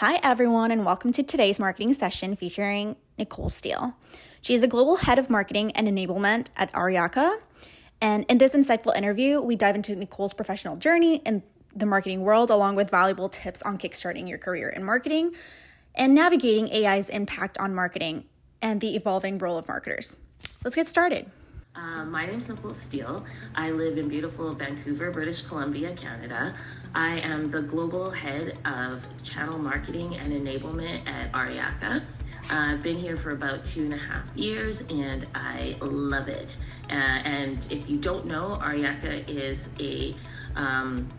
Hi, everyone, and welcome to today's marketing session featuring Nicole Steele. She is a global head of marketing and enablement at Aryaka. And in this insightful interview, we dive into Nicole's professional journey in the marketing world, along with valuable tips on kickstarting your career in marketing and navigating AI's impact on marketing and the evolving role of marketers. Let's get started. My name is Nicole Steele. I live in beautiful Vancouver, British Columbia, Canada. I am the global head of channel marketing and enablement at Aryaka. I've been here for about 2.5 years and I love it. And if you don't know, Aryaka is a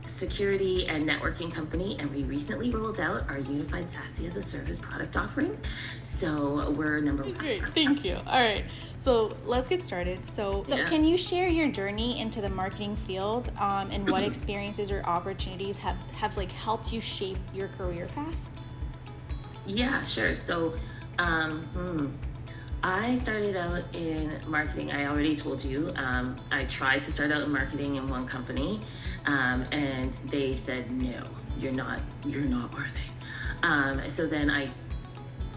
security and networking company, and we recently rolled out our unified SASE as a service product offering. So we're number That's one. great. Thank you. All right. So let's get started. So can you share your journey into the marketing field and what experiences or opportunities have helped you shape your career path? Yeah, sure. So I started out in marketing. I already told you. I tried to start out in marketing in one company, and they said, no, you're not worthy. So then I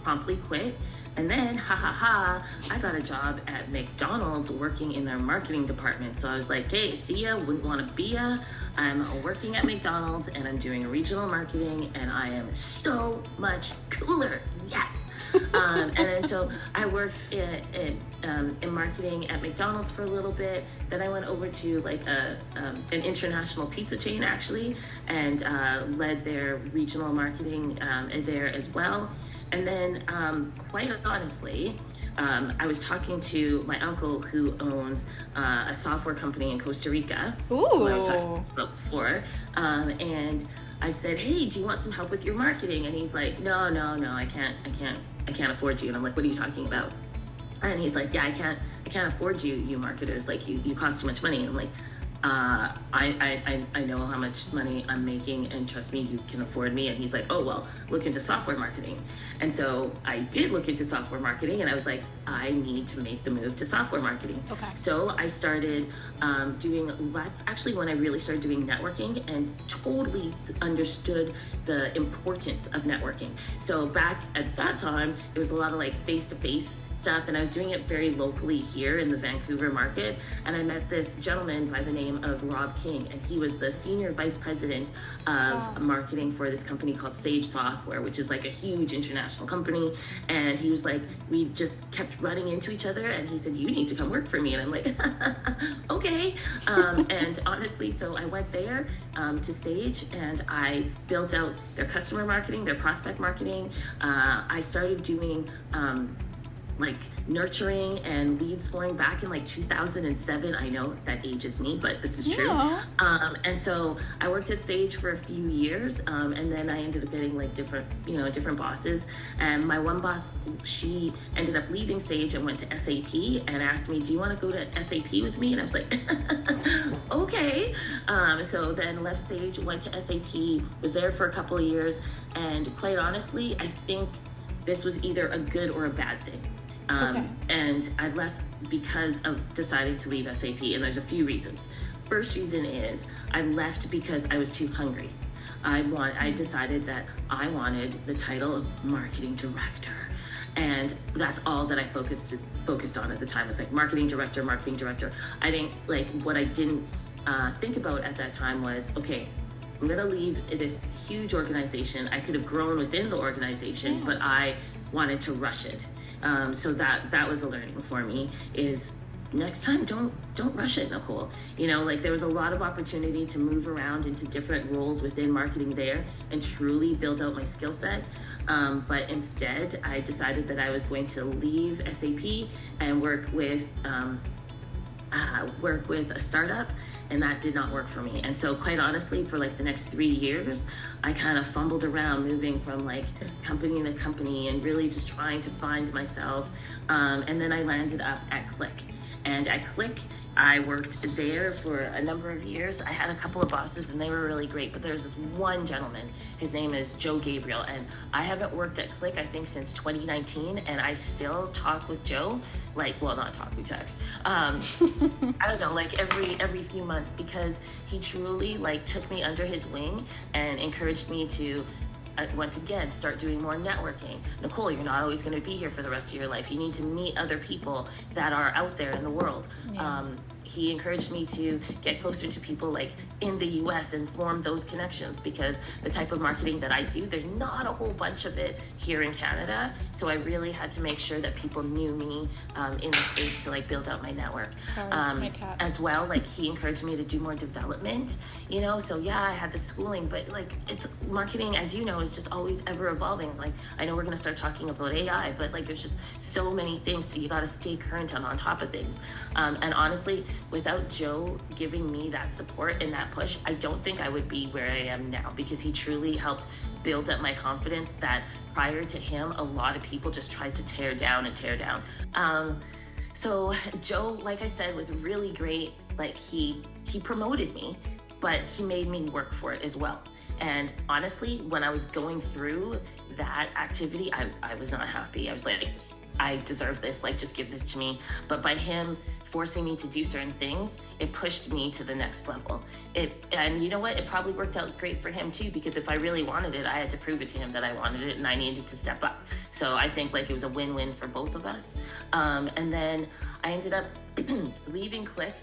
promptly quit. And then, I got a job at McDonald's working in their marketing department. So I was like, hey, see ya, wouldn't want to be ya. I'm working at McDonald's and I'm doing regional marketing and I am so much cooler. Yes. And then so I worked in marketing at McDonald's for a little bit. Then I went over to like an international pizza chain actually, and led their regional marketing there as well. And then quite honestly, I was talking to my uncle who owns a software company in Costa Rica. Ooh. Who I was talking about before. And I said, hey, do you want some help with your marketing? And he's like, no, I can't afford you. And I'm like, what are you talking about? And he's like, yeah, I can't afford you marketers. Like you cost too much money. And I'm like, I know how much money I'm making, and trust me, you can afford me. And he's like, oh, well, look into software marketing. And so I did look into software marketing, and I was like, I need to make the move to software marketing. Okay. So I started that's actually when I really started doing networking and totally understood the importance of networking. So back at that time, it was a lot of like face-to-face stuff, and I was doing it very locally here in the Vancouver market. And I met this gentleman by the name of Rob King, and he was the senior vice president of marketing for this company called Sage Software, which is like a huge international company. And he was like, we just kept running into each other, and he said, you need to come work for me. And I'm like, okay. And honestly, so I went there to Sage, and I built out their customer marketing, their prospect marketing. I started doing like nurturing and lead scoring back in like 2007. I know that ages me, but this is true. Yeah. And so I worked at Sage for a few years, and then I ended up getting like different bosses. And my one boss, she ended up leaving Sage and went to SAP and asked me, do you want to go to SAP with me? And I was like, okay. So then left Sage, went to SAP, was there for a couple of years. And quite honestly, I think this was either a good or a bad thing. And I left because of deciding to leave SAP, and there's a few reasons. First reason is I left because I was too hungry. I decided that I wanted the title of marketing director, and that's all that I focused on at the time. It was like marketing director. I didn't like what I didn't think about at that time was, okay, I'm gonna leave this huge organization. I could have grown within the organization, but I wanted to rush it. So that was a learning for me, is next time don't rush it, Nicole. Like there was a lot of opportunity to move around into different roles within marketing there and truly build out my skill set. But instead I decided that I was going to leave SAP and work with a startup, and that did not work for me. And so quite honestly, for like the next 3 years, I kind of fumbled around moving from like company to company and really just trying to find myself. And then I landed up at Click. And at Click, I worked there for a number of years. I had a couple of bosses and they were really great, but there's this one gentleman, his name is Joe Gabriel, and I haven't worked at Click, I think, since 2019, and I still talk with Joe, not talk, we text. I don't know, like every few months, because he truly took me under his wing and encouraged me to once again, start doing more networking. Nicole, you're not always going to be here for the rest of your life. You need to meet other people that are out there in the world. Yeah. He encouraged me to get closer to people like in the US and form those connections, because the type of marketing that I do, there's not a whole bunch of it here in Canada. So I really had to make sure that people knew me in the States to like build out my network. Sorry, my cat. As well, like he encouraged me to do more development, you know? So yeah, I had the schooling, but like it's marketing, as you know, is just always ever evolving. Like I know we're gonna start talking about AI, but like there's just so many things. So you gotta stay current and on top of things. And honestly, without Joe giving me that support and that push, I don't think I would be where I am now, because he truly helped build up my confidence that prior to him, a lot of people just tried to tear down and tear down. So Joe, like I said, was really great. Like he promoted me, but he made me work for it as well. And honestly, when I was going through that activity, I was not happy. I was like, I deserve this, like just give this to me. But by him forcing me to do certain things, it pushed me to the next level. And you know what? It probably worked out great for him too, because if I really wanted it, I had to prove it to him that I wanted it and I needed to step up. So I think like it was a win-win for both of us. And then I ended up leaving Click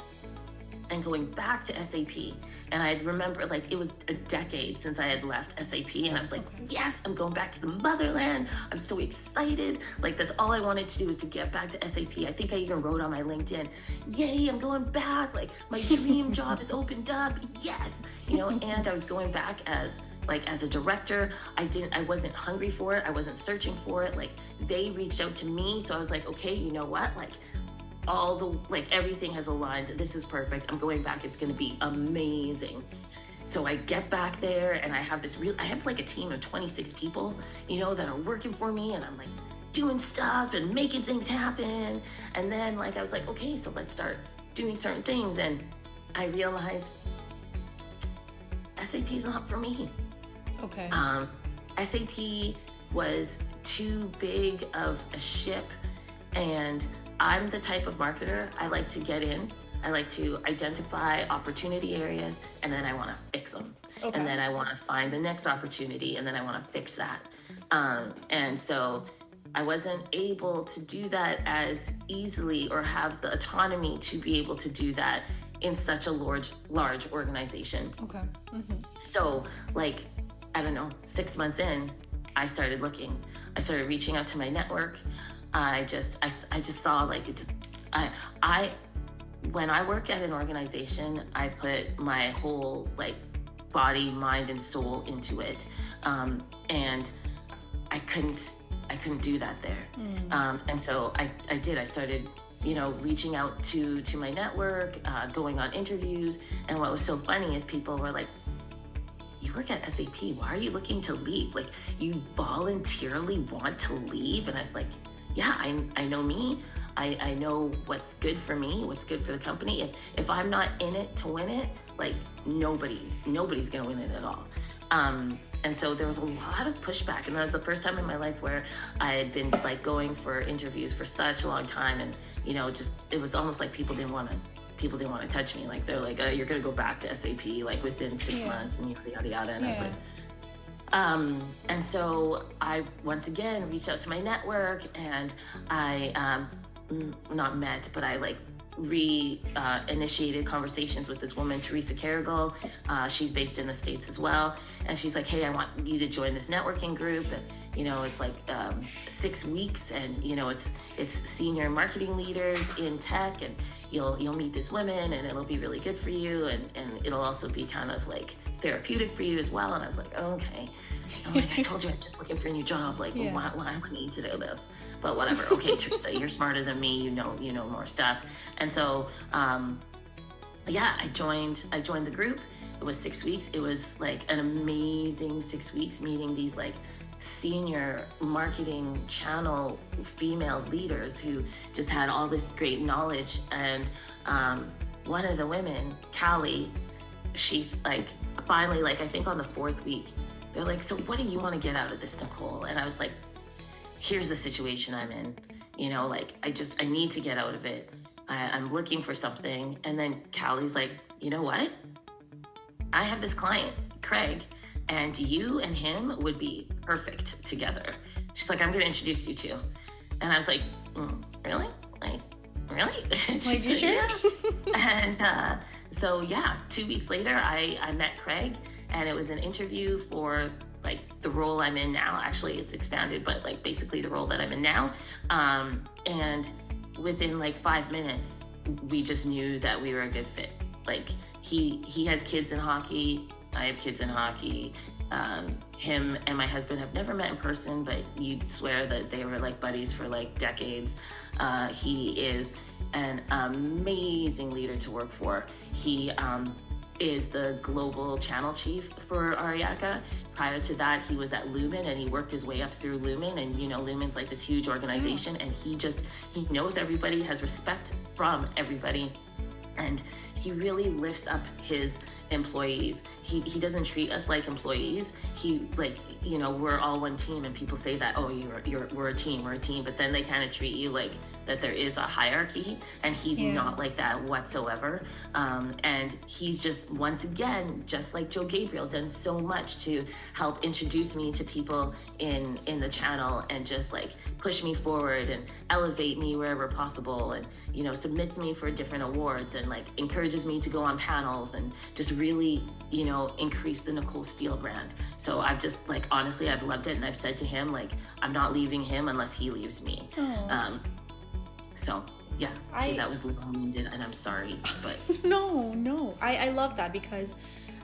and going back to SAP. And I remember like it was a decade since I had left SAP, and I was like, yes, I'm going back to the motherland. I'm so excited. Like that's all I wanted to do, was to get back to SAP. I think I even wrote on my LinkedIn, yay, I'm going back. Like my dream job is opened up. Yes. You know, and I was going back as a director. I wasn't hungry for it. I wasn't searching for it. Like they reached out to me. So I was like, okay, you know what? Like everything has aligned. This is perfect. I'm going back. It's going to be amazing. So I get back there and I have like a team of 26 people, you know, that are working for me, and I'm like doing stuff and making things happen. And then like, I was like, okay, so let's start doing certain things. And I realized SAP is not for me. Okay. SAP was too big of a ship, and I'm the type of marketer, I like to get in, I like to identify opportunity areas, and then I want to fix them. Okay. And then I want to find the next opportunity, and then I want to fix that. And so I wasn't able to do that as easily, or have the autonomy to be able to do that in such a large organization. Okay. Mm-hmm. So like, I don't know, 6 months in, I started looking. I started reaching out to my network. I just saw like it just, when I work at an organization, I put my whole like body, mind, and soul into it. And I couldn't do that there. And so I started, you know, reaching out to my network, going on interviews. And what was so funny is people were like, you work at SAP, why are you looking to leave? Like, you voluntarily want to leave? And I was like, yeah, I know me. I know what's good for me, what's good for the company. If I'm not in it to win it, like nobody's gonna win it at all. And so there was a lot of pushback, and that was the first time in my life where I had been like going for interviews for such a long time, and you know, just it was almost like people didn't want to touch me. Like they're like, oh, you're gonna go back to SAP like within 6 months, and yada yada. And I was like, and so I once again reached out to my network, and I not met, but I like initiated conversations with this woman, Teresa Carrigal. She's based in the States as well. And she's like, hey, I want you to join this networking group. And, you know, it's like 6 weeks, and, you know, it's senior marketing leaders in tech, and you'll meet these women, and it'll be really good for you. And it'll also be kind of like therapeutic for you as well. And I was like, oh, okay. I'm like, I told you I'm just looking for a new job. Like, why do I need to do this? But whatever. Okay, Teresa, you're smarter than me. You know more stuff. And so, I joined the group. It was 6 weeks. It was like an amazing 6 weeks, meeting these like senior marketing channel female leaders who just had all this great knowledge. And one of the women, Callie, she's like, finally, like, I think on the 4th week, they're like, so what do you want to get out of this, Nicole? And I was like, here's the situation I'm in. You know, like, I need to get out of it. I'm looking for something. And then Callie's like, you know what? I have this client, Craig, and you and him would be perfect together. She's like, I'm going to introduce you to. And I was like, really? Like, really? Like, you sure? Yeah. And so, yeah, 2 weeks later, I met Craig, and it was an interview for like the role I'm in now. Actually, it's expanded, but like basically the role that I'm in now. And within like 5 minutes, we just knew that we were a good fit. Like he has kids in hockey. I have kids in hockey. Him and my husband have never met in person, but you'd swear that they were like buddies for like decades. He is an amazing leader to work for. He is the global channel chief for Aryaka. Prior to that, he was at Lumen, and he worked his way up through Lumen. And you know, Lumen's like this huge organization, and he knows everybody, has respect from everybody, and he really lifts up his employees. He doesn't treat us like employees. He, like, you know, we're all one team, and people say that, oh, we're a team, but then they kind of treat you like that there is a hierarchy, and he's not like that whatsoever. And he's just, once again, just like Joe Gabriel, done so much to help introduce me to people in the channel, and just like push me forward and elevate me wherever possible, and, you know, submits me for different awards, and like encourages me to go on panels, and just really, you know, increase the Nicole Steele brand. So I've just, like, honestly, I've loved it, and I've said to him, like, I'm not leaving him unless he leaves me. So yeah, that was long-winded, and I'm sorry, but No, I love that, because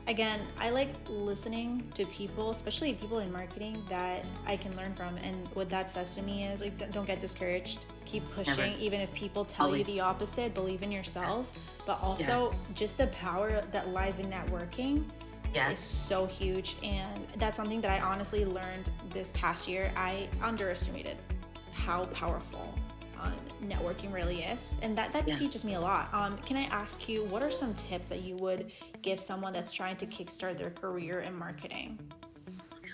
again, I like listening to people, especially people in marketing, that I can learn from. And what that says to me is, like, don't get discouraged, keep pushing. Never. Even if people tell you the opposite, believe in yourself. But also just the power that lies in networking is so huge. And that's something that I honestly learned this past year. I underestimated how powerful networking really is, and that teaches me a lot. Can I ask you, what are some tips that you would give someone that's trying to kickstart their career in marketing?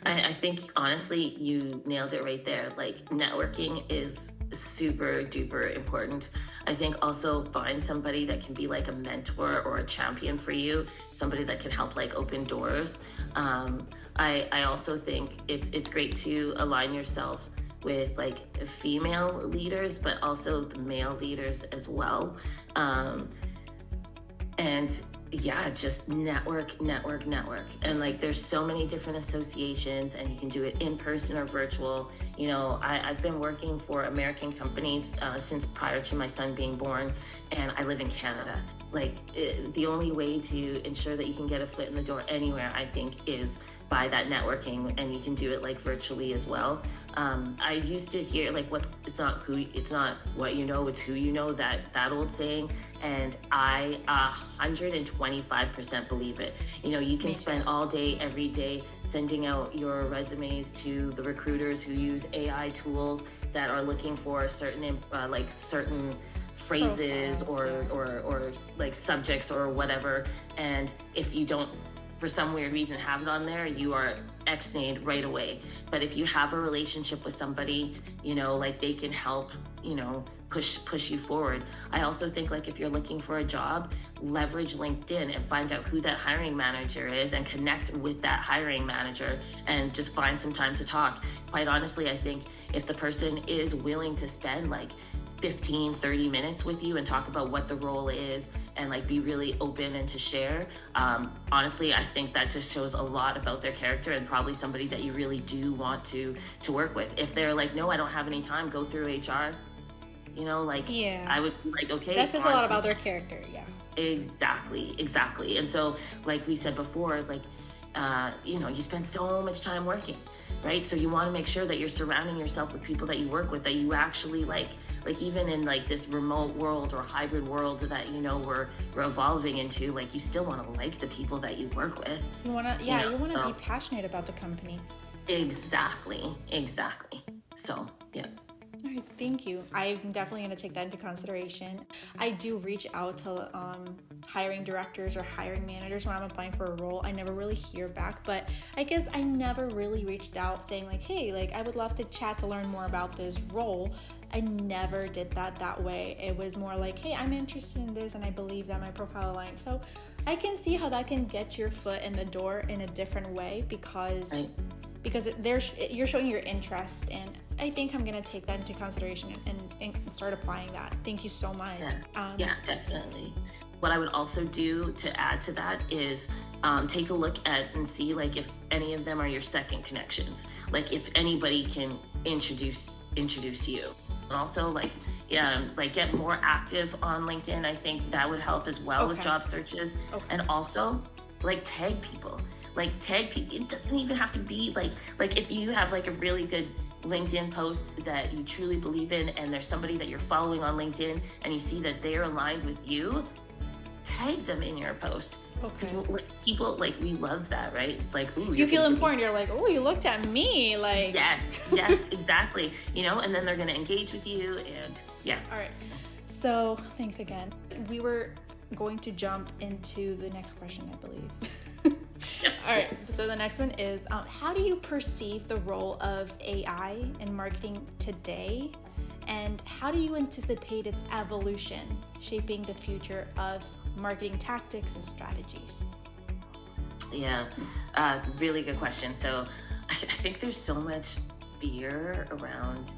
I think, honestly, you nailed it right there. Like, networking is super duper important. I think also find somebody that can be like a mentor or a champion for you, somebody that can help like open doors. I also think it's great to align yourself with like female leaders, but also the male leaders as well. And yeah, just network. And like, there's so many different associations, and you can do it in person or virtual. You know, I've been working for American companies since prior to my son being born, and I live in Canada. Like, the only way to ensure that you can get a foot in the door anywhere, I think, is by that networking, and you can do it like virtually as well. I used to hear like, it's not what you know, it's who you know, that old saying, and I 125% believe it. You know, you can spend all day, every day, sending out your resumes to the recruiters who use AI tools that are looking for certain phrases or like subjects or whatever, and if you don't, for some weird reason, have it on there, you are X-nayed right away. But if you have a relationship with somebody, you know, like, they can help, you know, push you forward. I also think, like, if you're looking for a job, leverage LinkedIn and find out who that hiring manager is, and connect with that hiring manager, and just find some time to talk. Quite honestly, I think if the person is willing to spend like 15-30 minutes with you and talk about what the role is, and like be really open and to share, honestly, I think that just shows a lot about their character, and probably somebody that you really do want to work with. If they're like, no, I don't have any time, go through HR, you know, like, I would be like, okay, that says a lot about their character. Exactly. And so, like we said before, like, you know, you spend so much time working, right? So you want to make sure that you're surrounding yourself with people that you work with, that you actually like even in like this remote world or hybrid world that, you know, we're evolving into, like, you still want to like the people that you work with. You want to, you want to be passionate about the company. Exactly. So, yeah. All right, thank you. I'm definitely going to take that into consideration. I do reach out to hiring directors or hiring managers when I'm applying for a role. I never really hear back, but I guess I never really reached out saying like, hey, like, I would love to chat to learn more about this role. I never did that way. It was more like, hey, I'm interested in this, and I believe that my profile aligns. So I can see how that can get your foot in the door in a different way because Right. you're showing your interest, and I think I'm gonna take that into consideration and start applying that. Thank you so much. Yeah, definitely. What I would also do to add to that is take a look at and see like if any of them are your second connections, like if anybody can introduce you. And also like get more active on LinkedIn. I think that would help as well with job searches. And also like tag people. It doesn't even have to be like if you have like a really good LinkedIn post that you truly believe in, and there's somebody that you're following on LinkedIn and you see that they're aligned with you, tag them in your post. Because people, like, we love that, right? It's like, ooh, you feel important. You're like, oh, you looked at me, like. Yes, exactly. And then they're going to engage with you, and yeah. All right. So thanks again. We were going to jump into the next question, I believe. All right. So the next one is, how do you perceive the role of AI in marketing today? And how do you anticipate its evolution, shaping the future of marketing tactics and strategies? Yeah, really good question. So I think there's so much fear around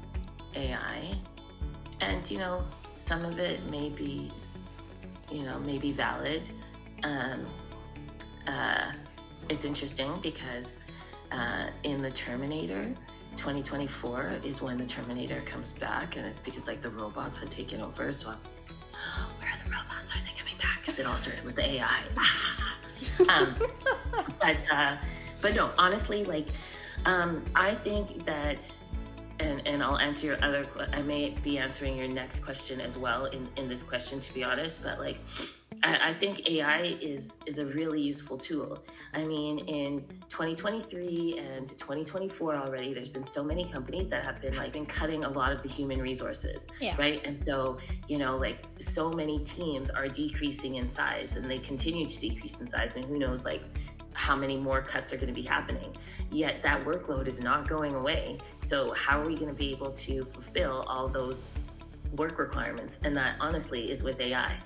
AI, and some of it may be valid. It's interesting because in the Terminator, 2024 is when the Terminator comes back, and it's because like the robots had taken over. So where are the robots? Are they coming back? Because it all started with the AI. But no, honestly, like I think that, and I'll answer your I may be answering your next question as well in this question, to be honest, but like I think AI is a really useful tool. I mean, in 2023 and 2024 already, there's been so many companies that have been cutting a lot of the human resources, right? And so, like so many teams are decreasing in size, and they continue to decrease in size, and who knows, like how many more cuts are going to be happening. Yet that workload is not going away. So how are we going to be able to fulfill all those work requirements? And that honestly is with AI.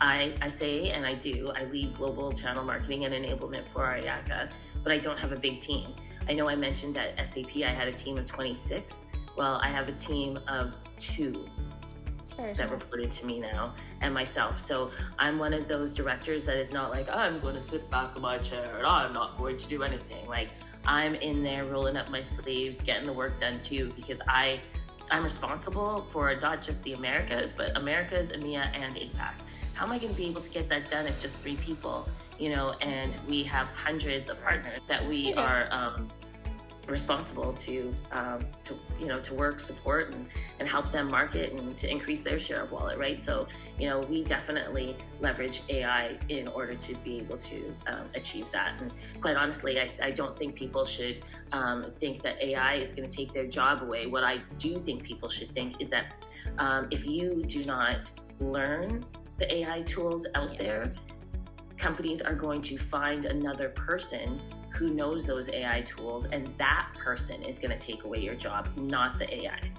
I say, and I do, I lead global channel marketing and enablement for Aryaka, but I don't have a big team. I know I mentioned at SAP I had a team of 26. Well, I have a team of 2 that reported to me now, and myself. So I'm one of those directors that is not like, I'm going to sit back in my chair and I'm not going to do anything. Like, I'm in there rolling up my sleeves, getting the work done too, because I'm responsible for not just the Americas, but Americas, EMEA, and APAC. How am I going to be able to get that done if just 3 people, and we have hundreds of partners that we are responsible to work, support, and help them market and to increase their share of wallet, right? So, we definitely leverage AI in order to be able to achieve that. And quite honestly, I don't think people should think that AI is going to take their job away. What I do think people should think is that if you do not learn the AI tools out there, companies are going to find another person who knows those AI tools, and that person is going to take away your job, not the AI.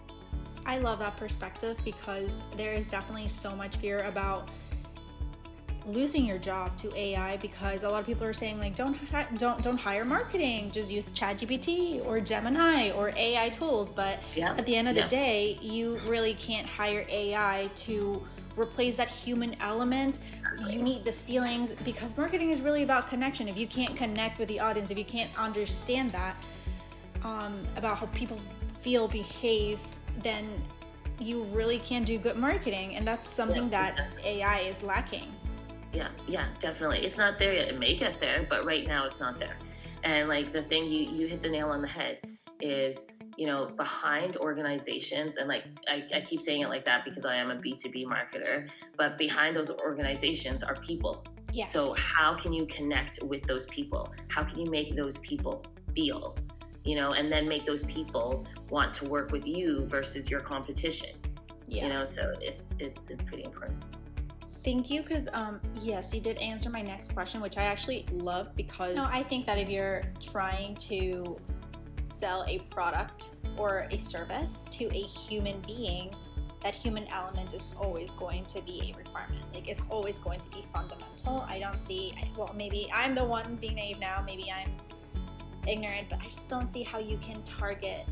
I love that perspective, because there is definitely so much fear about losing your job to AI, because a lot of people are saying like don't hire marketing, just use ChatGPT or Gemini or AI tools. But at the end of the day, you really can't hire AI to replace that human element. You need the feelings, because marketing is really about connection. If you can't connect with the audience, if you can't understand that about how people feel, behave, then you really can't do good marketing. And that's something that AI is lacking. Yeah, definitely. It's not there yet. It may get there, but right now it's not there. And like the thing you hit the nail on the head is, behind organizations, and like I keep saying it like that because I am a B2B marketer, but behind those organizations are people. Yes. So how can you connect with those people? How can you make those people feel, and then make those people want to work with you versus your competition? So it's pretty important. Thank you, because yes, you did answer my next question, which I actually love, because I think that if you're trying to sell a product or a service to a human being, that human element is always going to be a requirement. Like, it's always going to be fundamental. I don't see, well, maybe I'm the one being naive now, maybe I'm ignorant, but I just don't see how you can target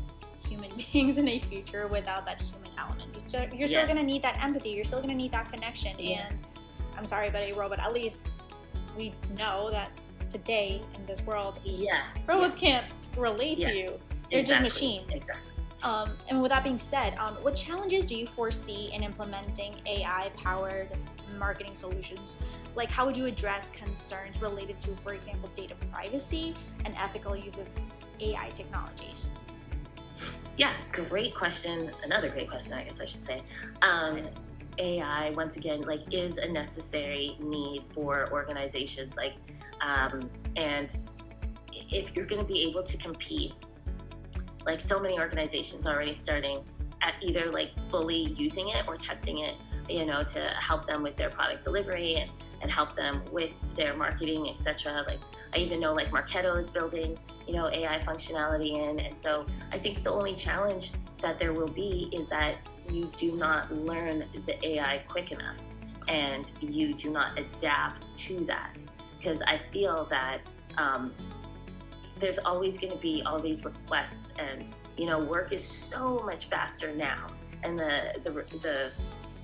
human beings in a future without that human element. You're still going to need that empathy. You're still going to need that connection. Yes. And I'm sorry, but a robot, at least we know that today in this world, robots can't relate to you. They're just machines. Exactly. And with that being said, what challenges do you foresee in implementing AI-powered marketing solutions? Like, how would you address concerns related to, for example, data privacy and ethical use of AI technologies? Yeah, great question. Another great question, I guess I should say. AI, once again, like, is a necessary need for organizations. Like, and if you're going to be able to compete, like, so many organizations already starting at either like fully using it or testing it, you know, to help them with their product delivery and help them with their marketing, etc. Like, I even know like Marketo is building, you know, AI functionality in. And so I think the only challenge that there will be is that you do not learn the AI quick enough and you do not adapt to that. Because I feel that there's always going to be all these requests, and, you know, work is so much faster now, and the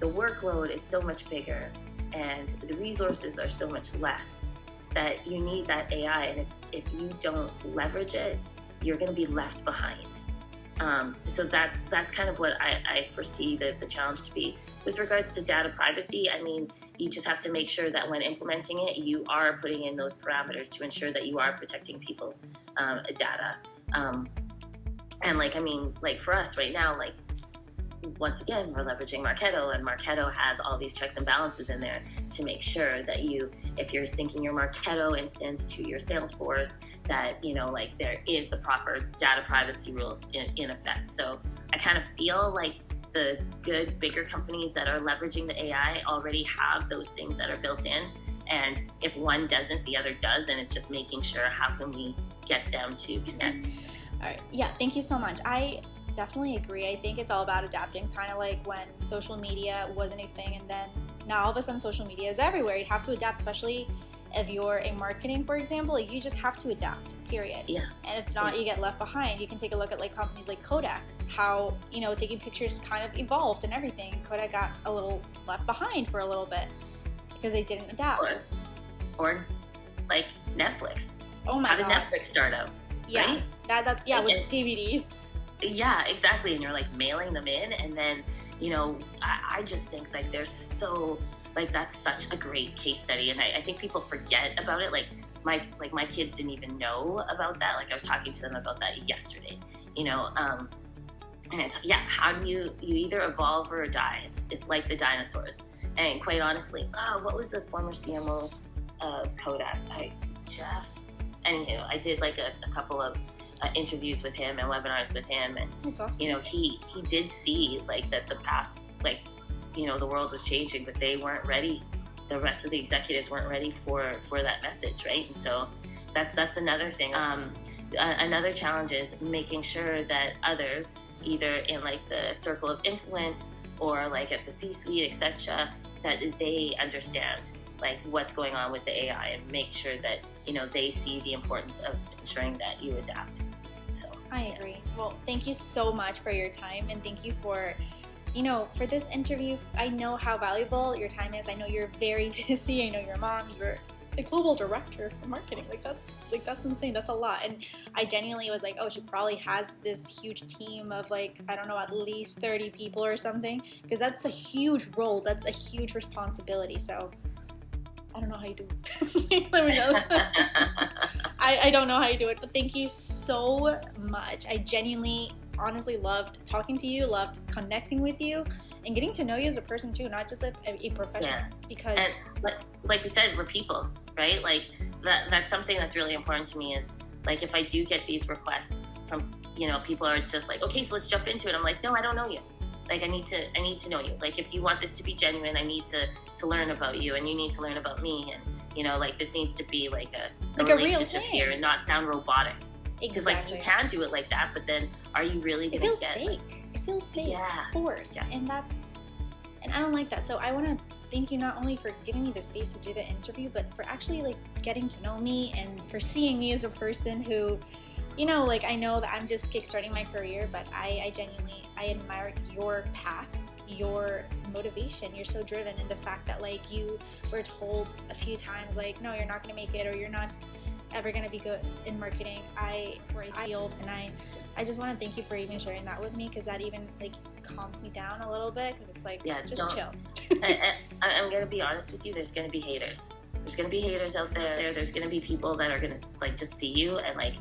workload is so much bigger, and the resources are so much less, that you need that AI. And if you don't leverage it, you're going to be left behind. So that's kind of what I foresee the challenge to be. With regards to data privacy, I mean, you just have to make sure that when implementing it, you are putting in those parameters to ensure that you are protecting people's data. And like, I mean, like for us right now, like, once again, we're leveraging Marketo, and Marketo has all these checks and balances in there to make sure that if you're syncing your Marketo instance to your Salesforce, that, you know, like, there is the proper data privacy rules in effect. So I kind of feel like the good, bigger companies that are leveraging the AI already have those things that are built in. And if one doesn't, the other does, and it's just making sure how can we get them to connect. All right. Yeah, thank you so much. I definitely agree. I think it's all about adapting, kind of like when social media wasn't a thing, and then now all of a sudden social media is everywhere. You have to adapt, especially if you're in marketing, for example. Like, you just have to adapt, period. Yeah. And if not, you get left behind. You can take a look at like companies like Kodak, how, you know, taking pictures kind of evolved and everything. Kodak got a little left behind for a little bit because they didn't adapt. Or like Netflix. Oh my God. How did Netflix start out? Yeah. Right? That's with DVDs. Yeah, exactly. And you're like mailing them in, and then, you know, I just think like there's so, like, that's such a great case study, and I think people forget about it. Like my kids didn't even know about that. Like, I was talking to them about that yesterday, you know, and it's, how do you either evolve or die? It's like the dinosaurs. And quite honestly, what was the former CMO of Kodak? Jeff. Anywho, I did like a couple of interviews with him and webinars with him, and that's awesome. You know, he did see like that the path, like, you know, the world was changing, but they weren't ready. The rest of the executives weren't ready for that message, right? And so that's another thing. Another challenge is making sure that others, either in like the circle of influence or like at the C-suite, etc., that they understand like what's going on with the AI, and make sure that, you know, they see the importance of ensuring that you adapt. So I agree. Well, thank you so much for your time, and thank you for, you know, for this interview. I know how valuable your time is. I know you're very busy. I know you're a mom. You're the global director for marketing. That's insane. That's a lot. And I genuinely was like, oh, she probably has this huge team of like, I don't know, at least 30 people or something, because that's a huge role. That's a huge responsibility. So I don't know how you do it. Let me know. I don't know how you do it, but thank you so much. I genuinely, honestly loved talking to you, loved connecting with you, and getting to know you as a person too, not just a professional. Yeah. Because, and like we said, we're people, right? Like that's something that's really important to me, is like, if I do get these requests from, you know, people are just like, okay, so let's jump into it. I'm like, no, I don't know you. Like, I need to know you. Like, if you want this to be genuine, I need to learn about you, and you need to learn about me. And, you know, like, this needs to be like a relationship here and not sound robotic. Because, like, you can do it like that, but then are you really going to get... It feels fake. It feels fake. Yeah. Forced. Yeah. And that's And I don't like that. So I want to thank you not only for giving me the space to do the interview, but for actually like getting to know me and for seeing me as a person who, you know, like I know that I'm just kickstarting my career, but I genuinely, I admire your path, your motivation. You're so driven, and the fact that like you were told a few times like, no, you're not going to make it, or you're not ever going to be good in marketing. I failed, and I just want to thank you for even sharing that with me, because that even like calms me down a little bit, because it's like, just chill. I'm going to be honest with you. There's going to be haters. There's going to be haters out there. There's going to be people that are going to like just see you and like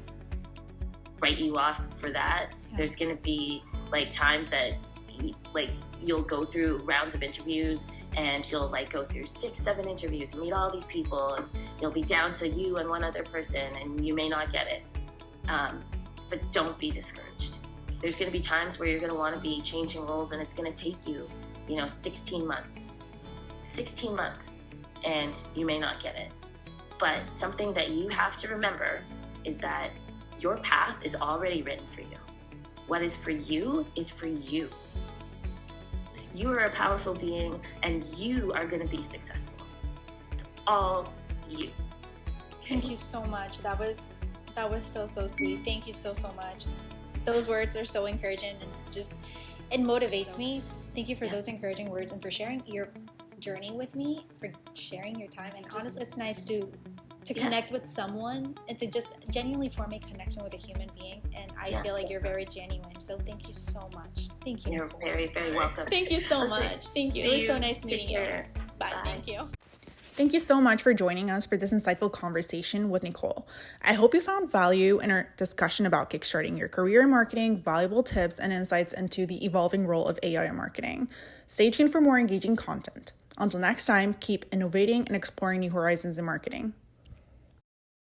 write you off for that. Yeah. There's going to be like times that like you'll go through rounds of interviews, and you'll like go through 6-7 interviews and meet all these people, and you'll be down to you and one other person, and you may not get it. But don't be discouraged. There's going to be times where you're going to want to be changing roles, and it's going to take you, 16 months, and you may not get it. But something that you have to remember is that your path is already written for you. What is for you is for you. You are a powerful being, and you are going to be successful. It's all you. Thank you so much. That was so sweet. Thank you so much. Those words are so encouraging, and it motivates me. Thank you for those encouraging words, and for sharing your journey with me, for sharing your time. And honestly, it's nice to connect with someone and to just genuinely form a connection with a human being. And I feel like you're very genuine. So thank you so much. Thank you. You're very, very welcome. Thank you so much. Thank you. It was so nice meeting you. Bye. Thank you. Thank you so much for joining us for this insightful conversation with Nicole. I hope you found value in our discussion about kickstarting your career in marketing, valuable tips and insights into the evolving role of AI in marketing. Stay tuned for more engaging content. Until next time, keep innovating and exploring new horizons in marketing.